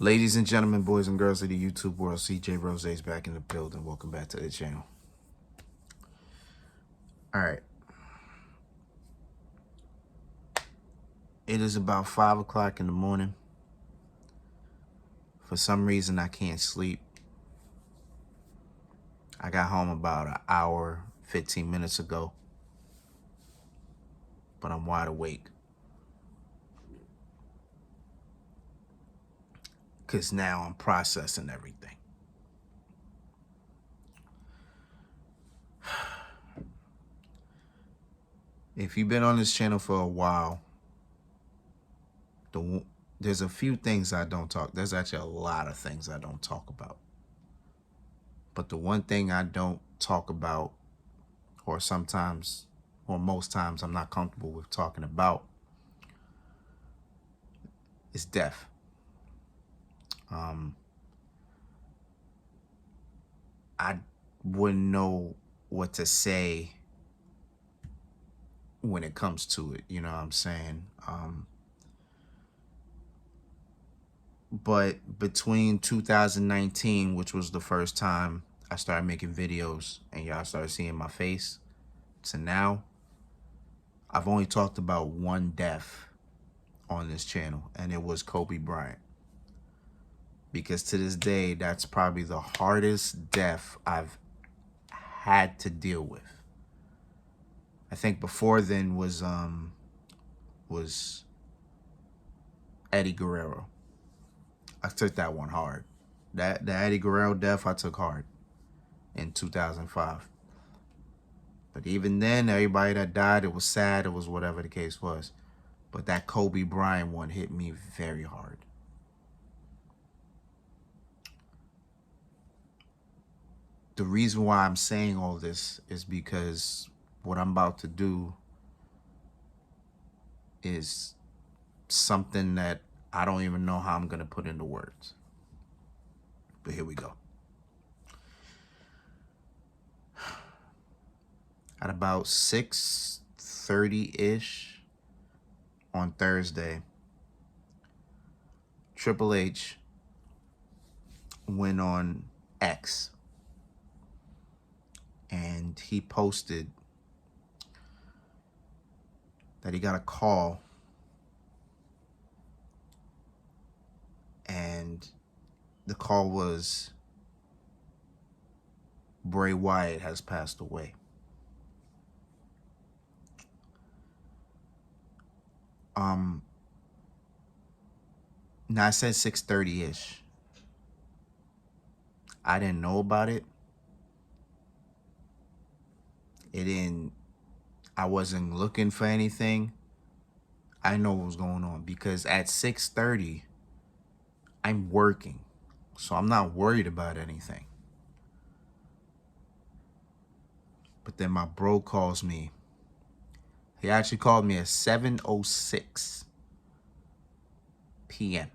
Ladies and gentlemen, boys and girls of the YouTube world, CJ Rose's back in the building. Welcome back to the channel. All right. It is about 5 o'clock in the morning. For some reason, I can't sleep. I got home about an hour, 15 minutes ago. But I'm wide awake. Because now I'm processing everything. If you've been on this channel for a while, there's a few things I don't talk. There's actually a lot of things I don't talk about. But the one thing I don't talk about, or sometimes, or most times I'm not comfortable with talking about, is death. I wouldn't know what to say when it comes to it, you know what I'm saying? But between 2019, which was the first time I started making videos and y'all started seeing my face, to now, I've only talked about one death on this channel, and it was Kobe Bryant. Because to this day, that's probably the hardest death I've had to deal with. I think before then was Eddie Guerrero. I took that one hard. The Eddie Guerrero death I took hard in 2005. But even then, everybody that died, it was sad, it was whatever the case was. But that Kobe Bryant one hit me very hard. The reason why I'm saying all this is because what I'm about to do is something that I don't even know how I'm going to put into words. But here we go. At about 6:30-ish on Thursday, Triple H went on X and he posted that he got a call and the call was Bray Wyatt has passed away. Now I said 6:30-ish. I didn't know about it. I wasn't looking for anything. I know what was going on because at 6:30, I'm working. So I'm not worried about anything. But then my bro calls me. He actually called me at 7:06 p.m.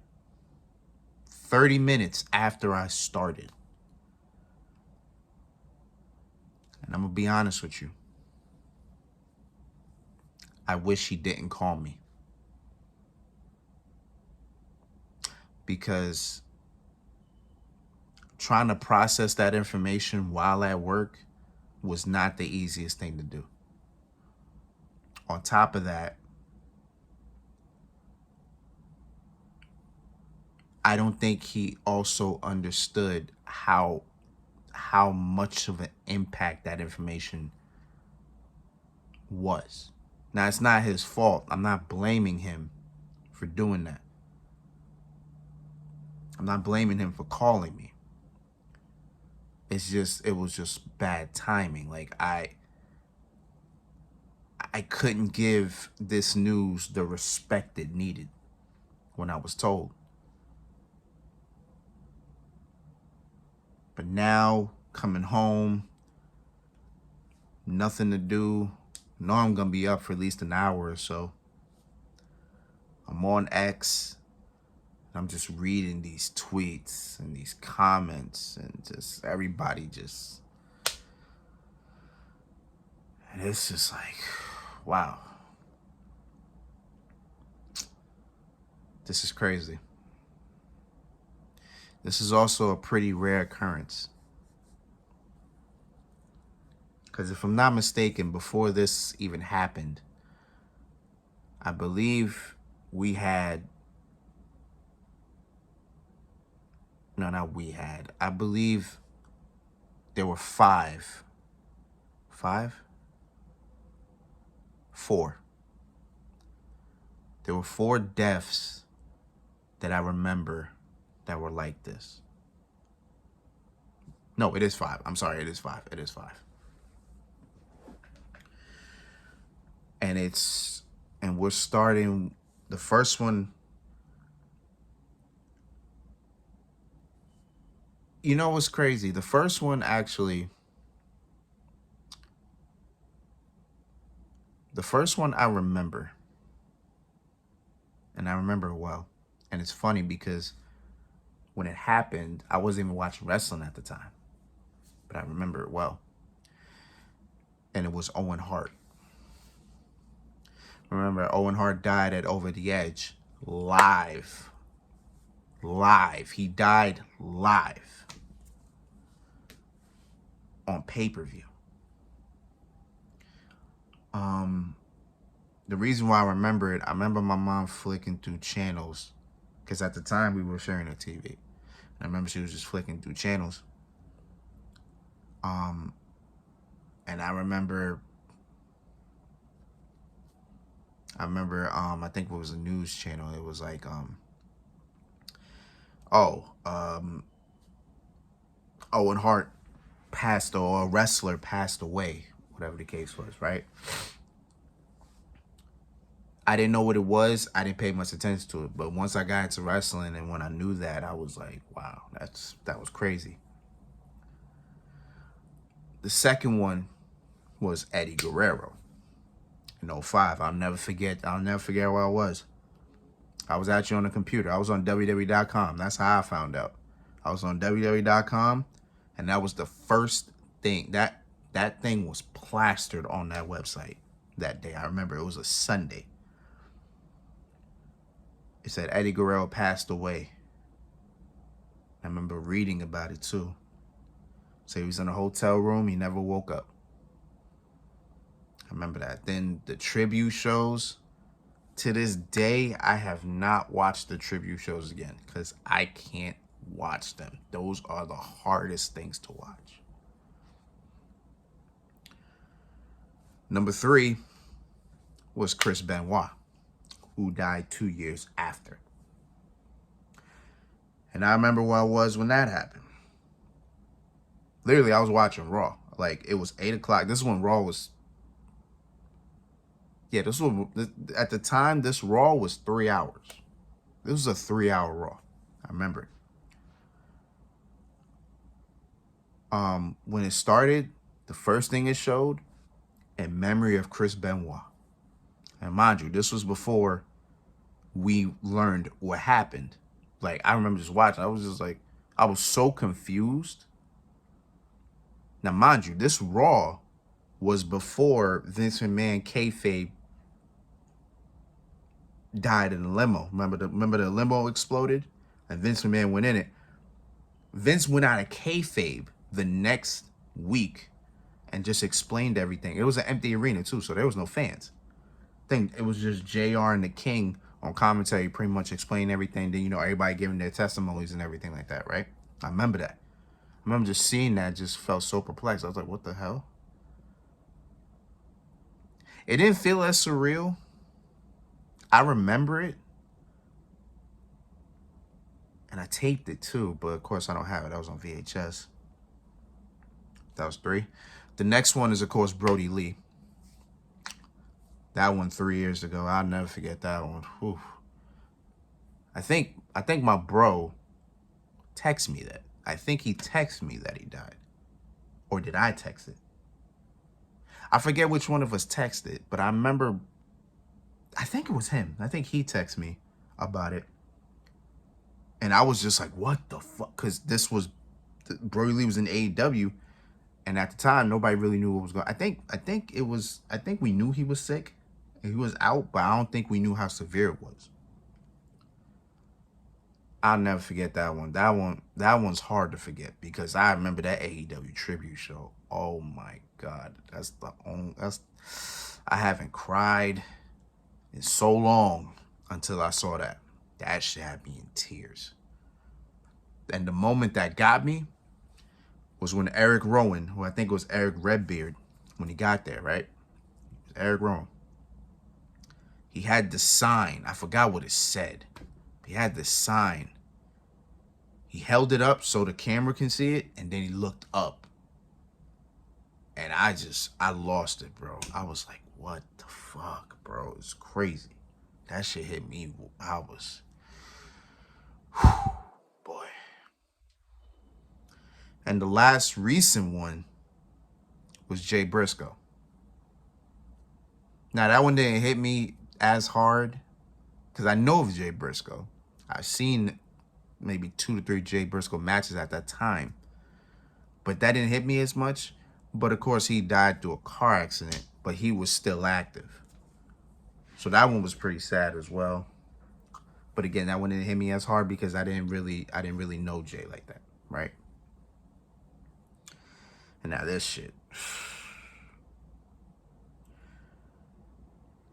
30 minutes after I started. And I'm going to be honest with you. I wish he didn't call me. Because trying to process that information while at work was not the easiest thing to do. On top of that, I don't think he also understood how much of an impact that information was. Now, it's not his fault. I'm not blaming him for doing that. I'm not blaming him for calling me. It was just bad timing. Like, I couldn't give this news the respect it needed when I was told. But now, coming home, nothing to do. Know I'm going to be up for at least an hour or so. I'm on X. I'm just reading these tweets and these comments and just everybody just... And it's just like, wow. This is crazy. This is also a pretty rare occurrence. Because if I'm not mistaken, before this even happened, I believe we had... No, not we had. I believe there were five. Five? Four. There were 4 deaths that I remember that were like this. No, it is 5. I'm sorry, it is 5. It is 5. And we're starting the first one. You know what's crazy? The first one actually, I remember. And I remember it well. And it's funny because when it happened, I wasn't even watching wrestling at the time. But I remember it well. And it was Owen Hart. Remember, Owen Hart died at Over the Edge. Live. He died live. On pay-per-view. The reason why I remember it, I remember my mom flicking through channels. Because at the time, we were sharing a TV. I remember she was just flicking through channels. And I remember, I think it was a news channel. It was like, Owen Hart passed, or a wrestler passed away, whatever the case was, right? I didn't know what it was. I didn't pay much attention to it. But once I got into wrestling and when I knew that, I was like, wow, that was crazy. The second one was Eddie Guerrero in 05. I'll never forget where I was. I was actually on the computer. I was on www.com. That's how I found out. I was on www.com, and that was the first thing. That thing was plastered on that website that day. I remember it was a Sunday. It said Eddie Guerrero passed away. I remember reading about it too. So he was in a hotel room. He never woke up. I remember that. Then the tribute shows. To this day, I have not watched the tribute shows again because I can't watch them. Those are the hardest things to watch. Number 3 was Chris Benoit, who died 2 years after. And I remember where I was when that happened. Literally, I was watching Raw. Like, it was 8 o'clock. This is when Raw was... Yeah, this was... At the time, this Raw was 3 hours. This was a 3-hour Raw. I remember it. When it started, the first thing it showed, in memory of Chris Benoit. And mind you, this was before we learned what happened. Like, I remember just watching. I was just like, I was so confused. Now, mind you, this Raw was before Vince McMahon kayfabe died in a limo. Remember the limo exploded? And Vince McMahon went in it. Vince went out of kayfabe the next week and just explained everything. It was an empty arena, too, so there was no fans. I think it was just JR and the King on commentary pretty much explaining everything. Then, everybody giving their testimonies and everything like that, right? I remember that. I remember just seeing that, just felt so perplexed. I was like, what the hell? It didn't feel as surreal. I remember it. And I taped it too, but of course I don't have it. That was on VHS. That was 3. The next one is, of course, Brody Lee. That one 3 years ago. I'll never forget that one. Whew. I think my bro texted me that. I think he texted me that he died. Or did I text it? I forget which one of us texted, but I remember, I think it was him. I think he texted me about it. And I was just like, what the fuck? Because this was, Brody Lee was in AEW. And at the time, nobody really knew what was going on. I think we knew he was sick. And he was out, but I don't think we knew how severe it was. I'll never forget that one. That one's hard to forget because I remember that AEW tribute show. Oh my God, that's the only. I haven't cried in so long until I saw that. That shit had me in tears. And the moment that got me was when Eric Rowan, who I think was Eric Redbeard, when he got there, right? Eric Rowan. He had the sign. I forgot what it said. He had the sign. He held it up so the camera can see it, and then he looked up. And I lost it, bro. I was like, what the fuck, bro? It's crazy. That shit hit me. I was, whew, boy. And the last recent one was Jay Briscoe. Now, that one didn't hit me as hard because I know of Jay Briscoe. I've seen maybe 2 to 3 Jay Briscoe matches at that time. But that didn't hit me as much. But, of course, he died through a car accident. But he was still active. So that one was pretty sad as well. But, again, that one didn't hit me as hard because I didn't really know Jay like that, right? And now this shit.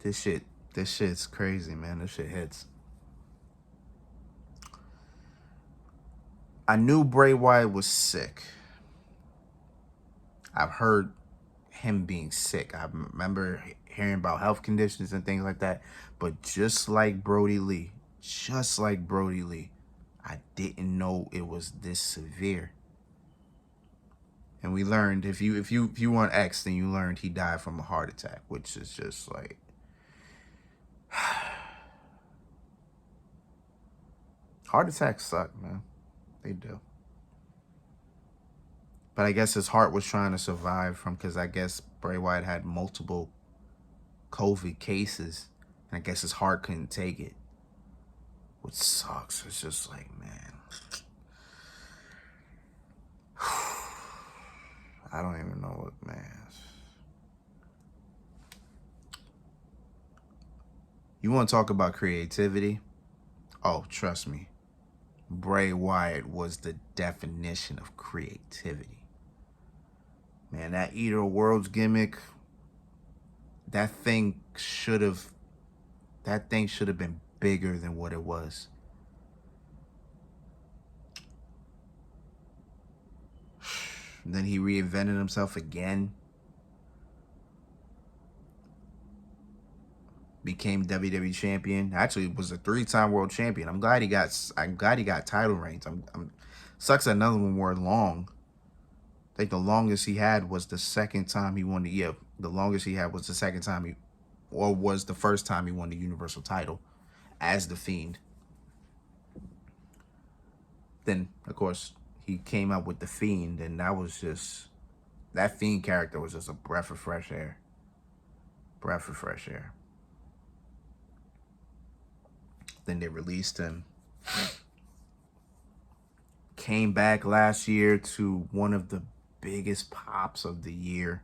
This shit's crazy, man. This shit hits. I knew Bray Wyatt was sick. I've heard him being sick. I remember hearing about health conditions and things like that. But just like Brody Lee, I didn't know it was this severe. And we learned if you want X, then you learned he died from a heart attack, which is just like heart attacks suck, man. They do. But I guess his heart was trying to survive because I guess Bray Wyatt had multiple COVID cases. And I guess his heart couldn't take it. Which sucks. It's just like, man. I don't even know what, man. You want to talk about creativity? Oh, trust me. Bray Wyatt was the definition of creativity. Man, that Eater of Worlds gimmick, that thing should have been bigger than what it was. And then he reinvented himself again. Became WWE champion. Actually, was a 3-time world champion. I'm glad he got title reigns. Sucks that another one were long. I think the longest he had was the second time he won the longest he had was the second time was the first time he won the Universal title as the Fiend. Then, of course, he came up with the Fiend, and that Fiend character was just a breath of fresh air. Breath of fresh air. Then they released him. Came back last year to one of the biggest pops of the year,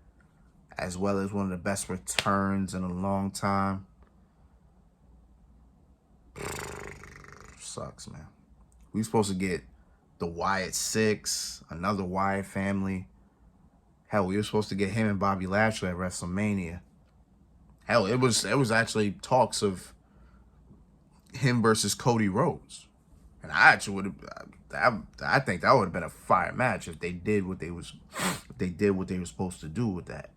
as well as one of the best returns in a long time. Sucks, man. We were supposed to get the Wyatt 6, another Wyatt family. Hell, we were supposed to get him and Bobby Lashley at WrestleMania. Hell, it was actually talks of him versus Cody Rhodes. And I actually would have, I think that would have been a fire match if they did what they were supposed to do with that.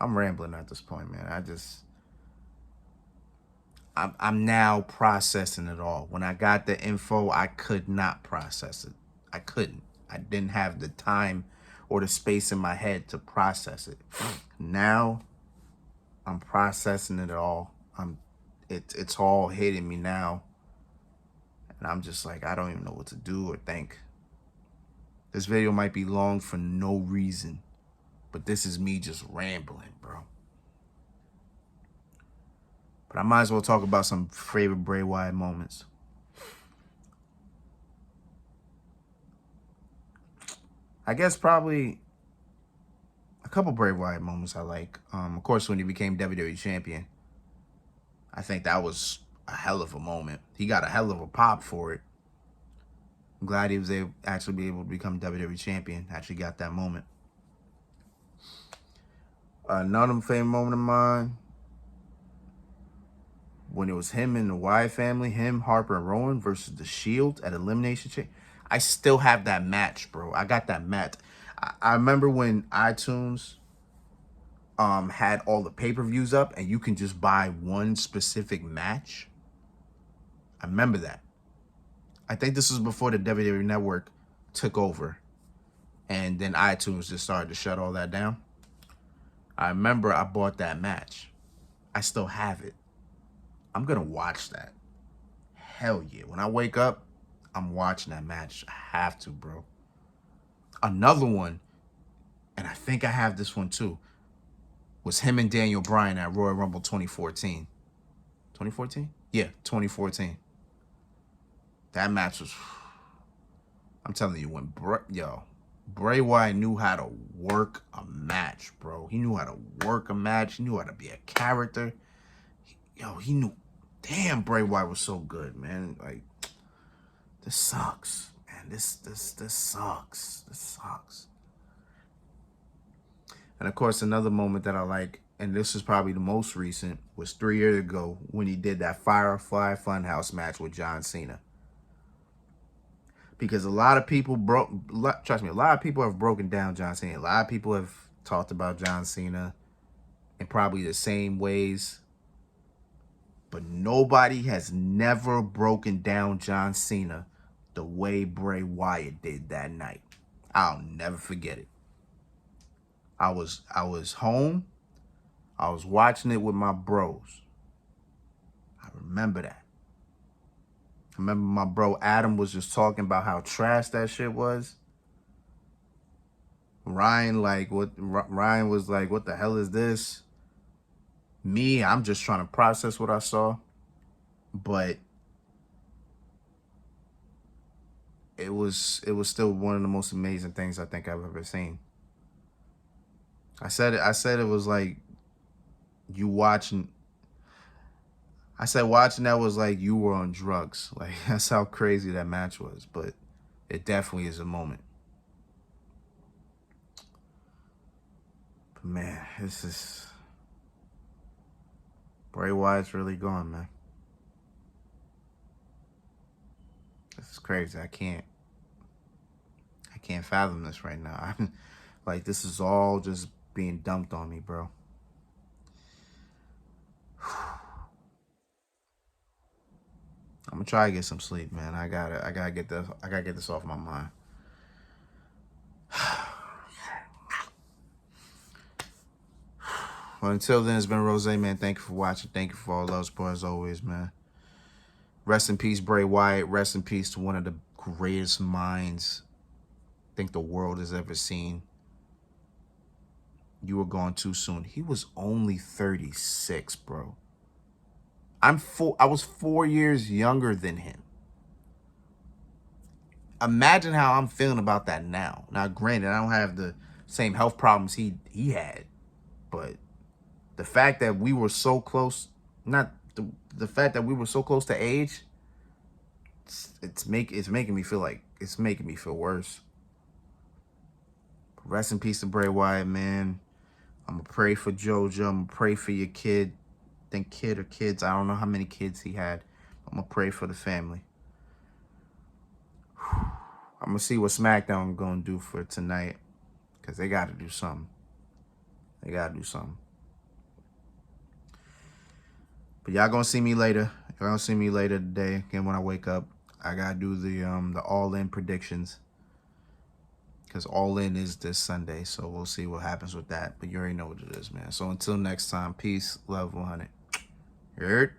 I'm rambling at this point, man. I'm now processing it all. When I got the info, I could not process it. I couldn't. I didn't have the time or the space in my head to process it. Now, I'm processing it all. It's all hitting me now. And I'm just like, I don't even know what to do or think. This video might be long for no reason, but this is me just rambling, bro. But I might as well talk about some favorite Bray Wyatt moments. I guess probably a couple Bray Wyatt moments I like. Of course, when he became WWE champion. I think that was a hell of a moment. He got a hell of a pop for it. I'm glad he was able actually be able to become WWE champion. Actually got that moment. Another favorite moment of mine, when it was him and the Wyatt family, him, Harper, and Rowan versus the Shield at Elimination Chamber. I still have that match, bro. I got that match. I remember when iTunes had all the pay-per-views up and you can just buy one specific match. I remember that. I think this was before the WWE Network took over. And then iTunes just started to shut all that down. I remember I bought that match. I still have it. I'm going to watch that. Hell yeah. When I wake up, I'm watching that match. I have to, bro. Another one, and I think I have this one too, was him and Daniel Bryan at Royal Rumble 2014. 2014? Yeah, 2014. That match was... I'm telling you, when Bray Wyatt knew how to work a match, bro. He knew how to work a match. He knew how to be a character. He knew... Damn, Bray Wyatt was so good, man. Like, this sucks, man. This sucks. This sucks. And of course, another moment that I like, and this is probably the most recent, was 3 years ago when he did that Firefly Funhouse match with John Cena. Because a lot of people trust me, a lot of people have broken down John Cena. A lot of people have talked about John Cena in probably the same ways. But nobody has never broken down John Cena the way Bray Wyatt did that night. I'll never forget it. I was home. I was watching it with my bros. I remember that. I remember my bro Adam was just talking about how trash that shit was. Ryan was like, what the hell is this? Me, I'm just trying to process what I saw. But it was still one of the most amazing things I think I've ever seen. I said it was like you watching. I said watching that was like you were on drugs. Like, that's how crazy that match was. But it definitely is a moment. But man, this is... Bray Wyatt's really gone, man. This is crazy. I can't fathom this right now. Like, this is all just being dumped on me, bro. I'm gonna try to get some sleep, man. I gotta get this off my mind. Well, until then, it's been Rose, man. Thank you for watching. Thank you for all love, support as always, man. Rest in peace, Bray Wyatt. Rest in peace to one of the greatest minds I think the world has ever seen. You were gone too soon. He was only 36, bro. I was 4 years younger than him. Imagine how I'm feeling about that now. Now, granted, I don't have the same health problems he had, but the fact that we were so close, the fact that we were so close to age, it's making me feel like it's making me feel worse. Rest in peace to Bray Wyatt, man. I'm gonna pray for JoJo. I'm gonna pray for your kid. I think kid or kids. I don't know how many kids he had. I'm gonna pray for the family. I'm gonna see what SmackDown gonna do for tonight, because they gotta do something. They gotta do something. But y'all gonna see me later. Y'all gonna see me later today. Again, when I wake up, I gotta do the All-In predictions, because All-In is this Sunday. So we'll see what happens with that. But you already know what it is, man. So until next time, peace, love, 100. Heard?